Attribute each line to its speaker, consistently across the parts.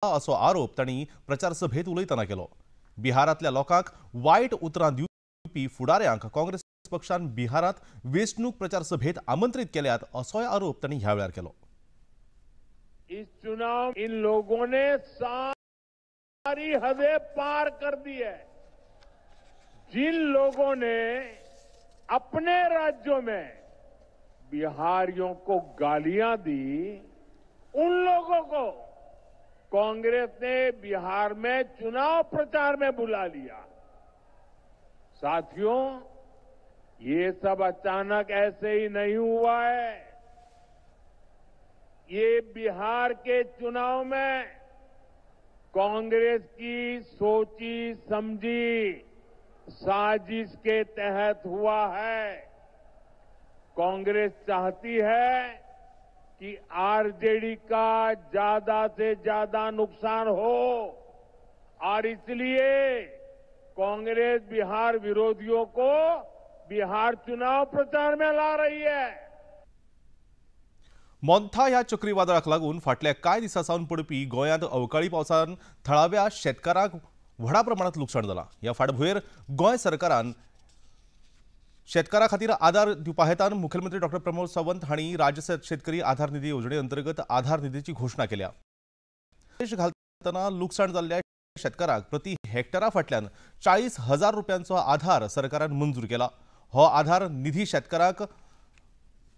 Speaker 1: असो आरोप तांणी प्रचार सभेत उलयतना केलो। बिहारांतल्या लोकांक वायट उतरां दिवपी फुडाऱ्यांक काँग्रेस पक्षान बिहारांत वेंचणूक प्रचार सभेत आमंत्रित केल्यात असोय आरोप तांणी ह्या वेळार केलो।
Speaker 2: इस चुनाव इन लोगों ने सारी हदें पार कर दी है। जिन लोगों ने अपने राज्यों में बिहारियों को गालियां दी, उन लोगों को कांग्रेस ने बिहार में चुनाव प्रचार में बुला लिया। साथियों, ये सब अचानक ऐसे ही नहीं हुआ है। ये बिहार के चुनाव में कांग्रेस की सोची समझी साजिश के तहत हुआ है। कांग्रेस चाहती है कि आरजेडी का ज्यादा से ज्यादा नुकसान हो और इसलिए कांग्रेस बिहार विरोधियों को बिहार चुनाव प्रचार में ला रही है।
Speaker 1: मोंथा ह्या चक्रीवादळाक लागून फाटल्या कांय दिसांसावन पडपी गोंयांत अवकाळी पावसान थळाव्या शेतकारांक व्हडा प्रमाणांत लुकसाण जालां। ह्या फाटभुंयेर गोंय सरकारान शेतकारां खातीर आदार दिवपा हेतान मुखेलमंत्री डॉ प्रमोद सावंत हांणी राज्य शेतकरी आधार निधी येवजणे अंतर्गत आधार निधीची घोषणा केल्या। देश घालतना लुकसाण जाल्ल्या शेतकारांक प्रति हेक्टरा फाटल्यान 40,000 रुपयांचो आधार सरकारान मंजूर केला। हो आधार निधी शेतकारांक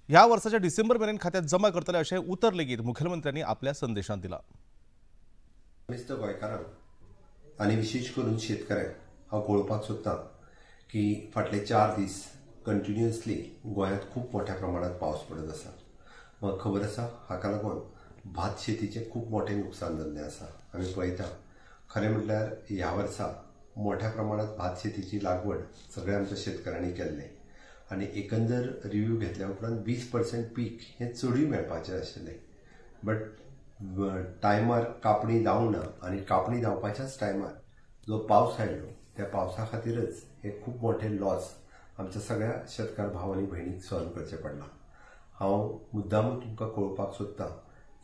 Speaker 1: ह्या वर्साच्या डिसेंबर मेरेन खात्यात जमा करतले अशें उतर लेगीत मुखेलमंत्र्यांनी आपल्या संदेशांत दिला।
Speaker 3: गोंयकारांक आनी विशेष करून शेतकऱ्यांक हांव कळोवपाक सोदतां की फाटले 4 दीस कंटिन्युअसली गोंयांत खूब मोठ्या प्रमाणात पावस पडत आसा। म्हाका खबर आसा हाका लागून भात शेतीचें खूब मोठें नुकसान जाल्लें आसा। आमी पळयता खरें म्हटल्यार ह्या वर्सा मोठ्या प्रमाणात भात शेतीची लागवड सगळ्या आमच्या शेतकऱ्यांनी केल्ली आनी एकंदर रिव्ह्यू घेतल्या उपरांत 20% पीक हें चडूय मेळपाचें आशिल्लें, बट टायमार कापणी जावंक ना आनी कापणी जावपाच्याच टायमार जो पावस आयलो त्या पावसा खातीरच हे खूब मोठे लॉस आमच्या सगळ्या शेतकार भाव आनी भयणीक सहन करचें पडलां। हांव मुद्दामूच तुमकां कळोवपाक सोदतां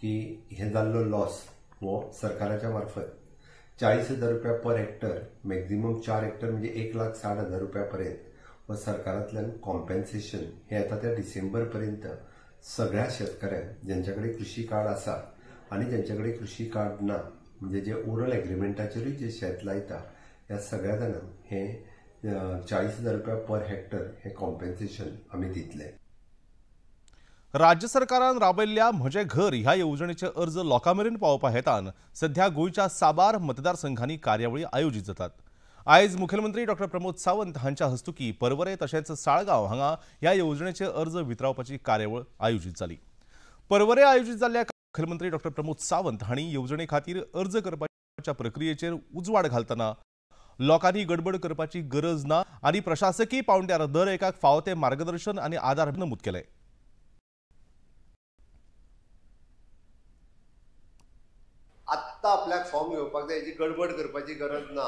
Speaker 3: की हे जाल्लो लॉस हो सरकाराच्या मार्फत 40,000 रुपया पर हेक्टर, मॅक्झिमम 4 हेक्टर म्हणजे 1,60,000 रुपया पर्यंत व सरकारांतल्यान कॉम्पेन्सेशन हे येता त्या डिसेंबर पर्यंत सगळ्या शेतकऱ्यांक ज्यांच्याकडे कृषी कार्ड आसा आनी ज्यांच्याकडे कृषी कार्ड ना म्हणजे जे ओरल एग्रीमेंटाचेरूय जे शेत लायता ह्या सगळ्या जाणांक हे 40,000 रुपया पर हेक्टर हे कॉम्पेन्सेशन आमी दितले।
Speaker 1: राज्य सरकारान राबयल्ल्या म्हजें घर ह्या येवजणेचे अर्ज लोकां मेरेन पावोवपा हेतान सध्या गोंयच्या साबार मतदारसंघांनी कार्यावळी आयोजीत जातात। आयज मुखेलमंत्री डॉ प्रमोद सावंत हांच्या हस्तुकी परवरे तशेंच साळगांव हांगा ह्या येवजणेचे अर्ज वितरावपाची कार्यावळ आयोजीत जाली। परवरे आयोजीत जाल्ल्या मुखेलमंत्री डॉ प्रमोद सावंत हांणी येवजणे खातीर अर्ज करपाच्या प्रक्रियेचेर उजवाड घालतना लोकांनी गडबड करपाची गरज ना आनी प्रशासकीय पावंड्यार दर एकाक फावो तें मार्गदर्शन आनी आदार नमूद केलें।
Speaker 4: आत्ता आपल्याक फॉर्म घेवपाक जाय, हेची गडबड करपाची गरज ना।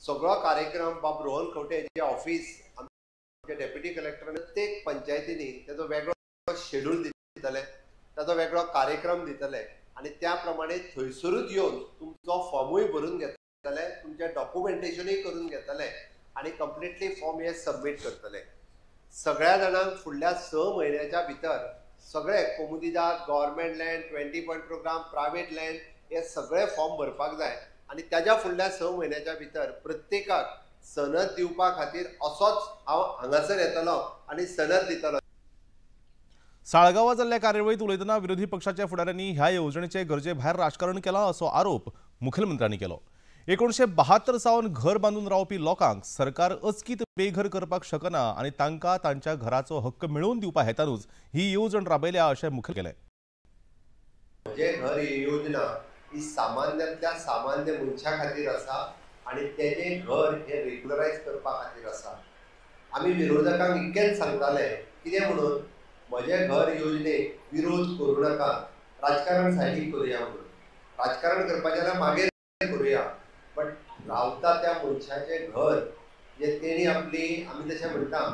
Speaker 4: सगळो कार्यक्रम बाब रोहन खंवटे हेजे ऑफिस आमचे डेप्युटी कलेक्टर प्रत्येक पंचायतींनी तेजो वेगळो शेड्यूल दितले, ताजो वेगळो कार्यक्रम दितले आनी त्या प्रमाणे थंयसरूच येवन तुमचो फॉर्मूय भरून घेतले, तुमचें डॉक्युमेंटेशनूय करून घेतले आनी कंप्लिटली फॉर्म हे सबमीट करतले। सगळ्या जाणांक फुडल्या 6 म्हयन्याच्या भितर सगळे कोमुदिदाद, government land, 20 point program, private land हे सगळे फॉर्म भरपाक जाय आनी त्याच्या फुडल्या 6 म्हयन्याच्या भितर प्रत्येकाक सनद दिवपा खातीर असोच हांव हांगासर येतलो आनी सनद दितलो।
Speaker 1: साळगांवां जाल्ल्या कार्यावळीत उलयतना विरोधी पक्षाच्या फुडाऱ्यांनी ह्या येवजणेचे गरजे भायर राजकारण केलां असो आरोप मुखेलमंत्र्यांनी केलो। 1972 सावन घर बांदून रावपी लोकांक सरकार अचकीत बेघर करपाक शकना आनी तांकां तांच्या घराचो हक्क मेळोवन दिवपा हेतानूच ही येवजण राबयल्या अशें मुखेल केलें।
Speaker 4: म्हजें घर ही योजना ही सामान्यांतल्या सामान्य मनशा खातीर आसा आनी तेजें घर हे रेग्युलरायज करपा खातीर आसा। आमी विरोधकांक इतकेंच सांगताले कितें म्हणून म्हजें घर योजनेक विरोध करूं नाका, राजकारण सायडीक करुया म्हणून। राजकारण करपाचें जाल्यार मागीर करुया, बट रावता त्या मनशाचें घर जे तेणी आपली आमी तशें म्हणटा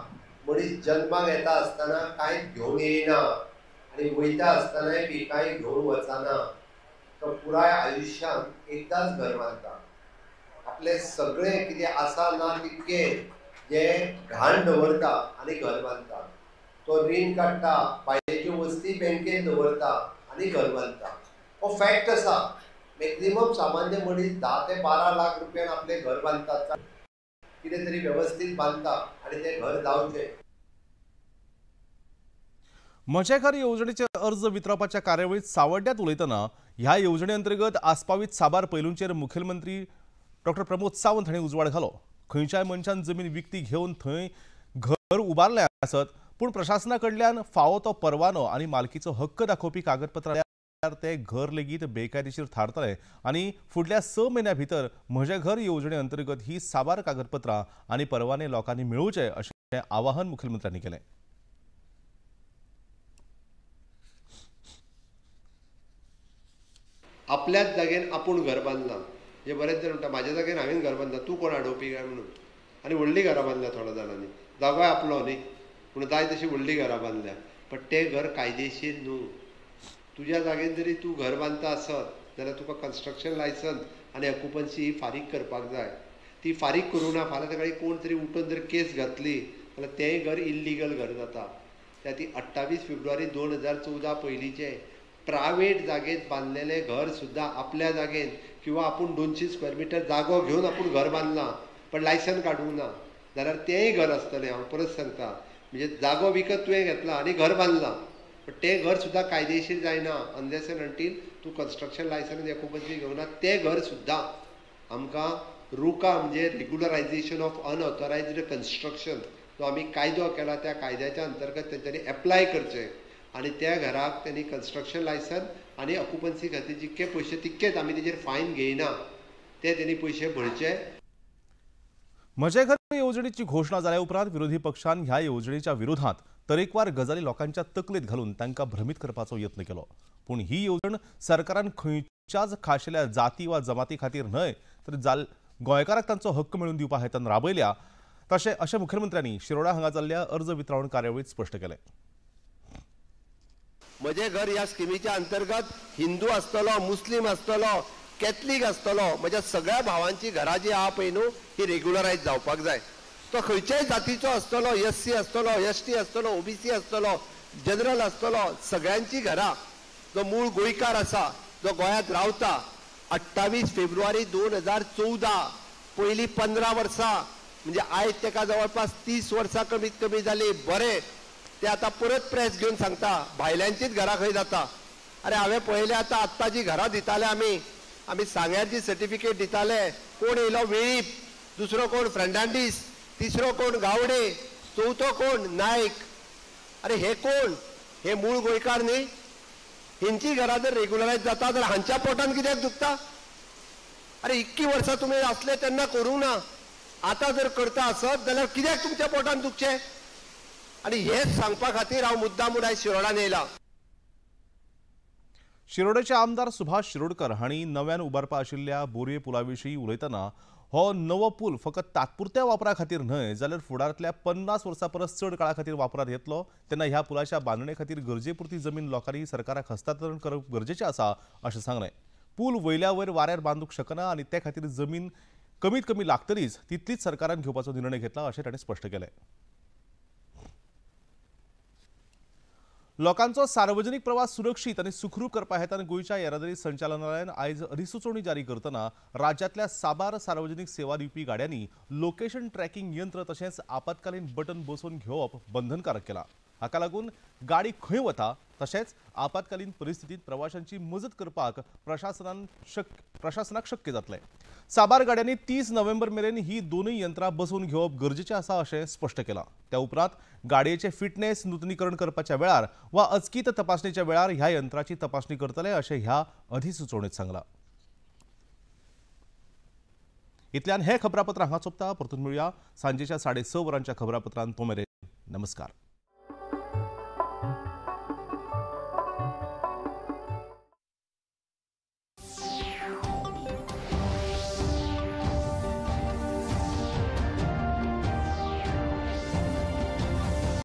Speaker 4: मनीस जल्माक येता आसतना कांय घेवन येयना आनी वयता आसतनाय बी कांय घेवन वचना, तो पुराय आयुष्यात एकदाच घर बांधता. आपले सगळे कितें आसा ना तितके जे घाण दवरता आनी घर बांधता. तो रीण काडटा, बायलेच्यो वस्ती बँकेन दवरता आनी घर बांधता. हो फॅक्ट आसा. मॅक्झिमम सामान्य मनीस 10 ते 12 लाख रुपयान आपले घर बांधतात. कितें तरी व्यवस्थित बांधता आनी ते घर जावचें.
Speaker 1: म्हजे घर येवजणेचे अर्ज वितरपाच्या कार्यावळीत सावड्ड्यात उलयतना ह्या येवजणे अंतर्गत आस्पावीत साबार पैलूंचेर मुखेलमंत्री डॉ प्रमोद सावंत हांणी उजवाड घालो. खंयच्याय मनशान जमीन विकती घेवन थंय घर उबारलें आसत पूण प्रशासना कडल्यान फावो तो परवानो आनी मालकीचो हक्क दाखोवपी कागदपत्रां ते घर लेगीत बेकायदेशीर थारतले आनी फुडल्या 6 म्हयन्यां भितर म्हजे घर येवजणे अंतर्गत ही साबार कागदपत्रां आनी परवाने लोकांनी मेळोवचे अशें आवाहन मुखेलमंत्र्यांनी केलें.
Speaker 4: आपल्याच जागेन आपूण घर बांदलां. जे बरेच जण म्हणटा म्हाज्या जागेन हांवें घर बांदलां, तूं कोण अडोवपी काय म्हणून. आनी व्हडलीं घरां बांदल्या थोड्या जाणांनी. जागोय आपलो न्ही पूण जाय तशी व्हडलीं घरां बांदल्या. पण तें घर कायदेशीर न्हू. तुज्या जागेन जरी तूं घर बांदता आसत जाल्यार तुका कन्स्ट्रक्शन लायसन्स आनी ऑक्युपन्सी फारीक करपाक जाय. ती फारीक करूं ना. फाल्यां सकाळीं कोण तरी उठून जर केस घातली जाल्यार तेंय घर इल्लिगल घर जाता. त्या ती 28 फेब्रुवारी 2014 पयलींचें प्रायवेट जागेत बांदलेलें घर सुद्दां आपल्या जागेन किंवा आपूण 200 स्क्वेअर मिटर जागो घेवन आपूण घर बांदलां पण लायसन काडूंक ना जाल्यार तेंय घर आसतलें. हांव परत सांगता. म्हणजे जागो विकत तुवें घेतला आनी घर बांदलां पण तें घर सुद्दां कायदेशीर जायना अनलेस एंड अंटील तूं कन्स्ट्रक्शन लायसन्स ऑक्युपन्सी घेवना. तें घर सुद्दां आमकां रुका म्हणजे रेग्युलरायझेशन ऑफ अनऑथोरायज्ड कन्स्ट्रक्शन जो आमी कायदो केला त्या कायद्याच्या अंतर्गत तेंच्यांनी एप्लाय करचें आनी त्या घराक त्यांनी कन्स्ट्रक्शन लायसन्स आनी ऑक्युपन्सी खातीर जितके पयशे तितकेच आमी तेजेर फायन घेयना. ते त्यांनी पयशे भरचे.
Speaker 1: म्हजे घर येवजणेची घोषणा जाल्या उपरांत विरोधी पक्षान ह्या येवजणेच्या विरोधात तरेकवार गजाली लोकांच्या तकलेत घालून तांकां भ्रमित करपाचो यत्न केलो. पूण ही येवजण सरकारान खंयच्याच खाशेल्या जाती वा जमाती खातीर न्हय तर गोंयकारांक तांचो हक्क मेळून दिवपा हेतान राबयल्या अशें मुखेलमंत्र्यांनी शिरोडा हांगा जाल्ल्या अर्ज वितरावण कार्यावळीत स्पश्ट केलें.
Speaker 4: म्हजे घर ह्या स्किमीच्या अंतर्गत हिंदू आसतलो, मुस्लीम आसतलो, कॅथलीक आसतलो, म्हज्या सगळ्या भावांची घरां जी आहा पळय न्हू ही रेग्युलरायज जावपाक जाय. तो खंयच्याय जातीचो आसतलो, SC आसतलो, ST आसतलो, OBC आसतलो, जनरल आसतलो, सगळ्यांची घरां जो मूळ गोंयकार आसा जो गोंयांत रावता 28 फेब्रुवारी 2014 पयलीं 15 वर्सां म्हणजे आयज तेका जवळपास 30 वर्सां कमीत कमी जाली. बरें ते आता परत प्रेस घेऊन सांगता भायल्यांचीच घरां खंय जाता. अरे हांवें पळयलें आतां जी घरां दिताले आमी सांग्याची सर्टिफिकेट दिताले. कोण येयलो वेळीप, दुसरो कोण फेर्नांडीस, तिसरो कोण गावडे, चवथो कोण नायक. अरे हे कोण? हे मूळ गोंयकार न्ही. हेंची घरां जर रेग्युलरायज जाता जाल्यार हांच्या पोटान कित्याक दुखता? अरे इतकी वर्सां तुमी आसले तेन्ना करूंक ना. आतां जर करता आसत जाल्यार कित्याक तुमच्या पोटान दुखचें? आणि हेच सांगपा खातीर हांव मुद्दामून आयज शिरोडान येयला.
Speaker 1: शिरोडेचे आमदार सुभाष शिरोडकर हांणी नव्यान उबारपा आशिल्ल्या बोरये पुलाविशीं उलयतना हो नवो पूल फकत तात्पुरत्या वापरा खातीर न्हय जाल्यार फुडारांतल्या 50 वर्सां परस चड काळा खातीर वापरांत येतलो. तेन्ना ह्या पुलाच्या बांदणे खातीर गरजेपुरती जमीन लोकांनी सरकाराक हस्तांतरण करप गरजेचें आसा अशें सांगलें. पूल वयल्या वयर वाऱ्यार बांदूंक शकना आनी ते खातीर जमीन कमीत कमी लागतलीच तितलीच सरकारान घेवपाचो निर्णय घेतला अशें ताणें स्पश्ट केलें. लोकांचो सार्वजनीक प्रवास सुरक्षीत आणि सुखरूप करपा हेतान गोंयच्या येरादारी संचालनालयान आयज अधिसुचोवणी जारी करतना राज्यांतल्या साबार सार्वजनीक सेवा दिवपी गाड्यांनी लोकेशन ट्रॅकिंग यंत्र तशेंच आपत्कालीन बटन बसोवन घेवप बंधनकारक केला. हाका लागून गाडी खंय वता तशेंच आपत्कालीन परिस्थितीत प्रवाशांची मजत करपाक प्रशासनाक शक्य जातलें. साबार गाड्यांनी 30 नोव्हेंबर मेरेन ही दोनूय यंत्रां बसोवन घेवप गरजेचें आसा अशें स्पश्ट केलां. त्या उपरांत गाडयेचे फिटनेस नूतनीकरण करपाच्या वेळार वा अचकीत तपासणीच्या वेळार ह्या यंत्राची तपासणी करतले अशें ह्या अधिसुचोवणेंत सांगलां. इतल्यान हें खबरापत्र हांगा सोंपता. परतून मेळुया सांजेच्या 6:30 वरांच्या खबरापत्रांत. तो मेरेन नमस्कार.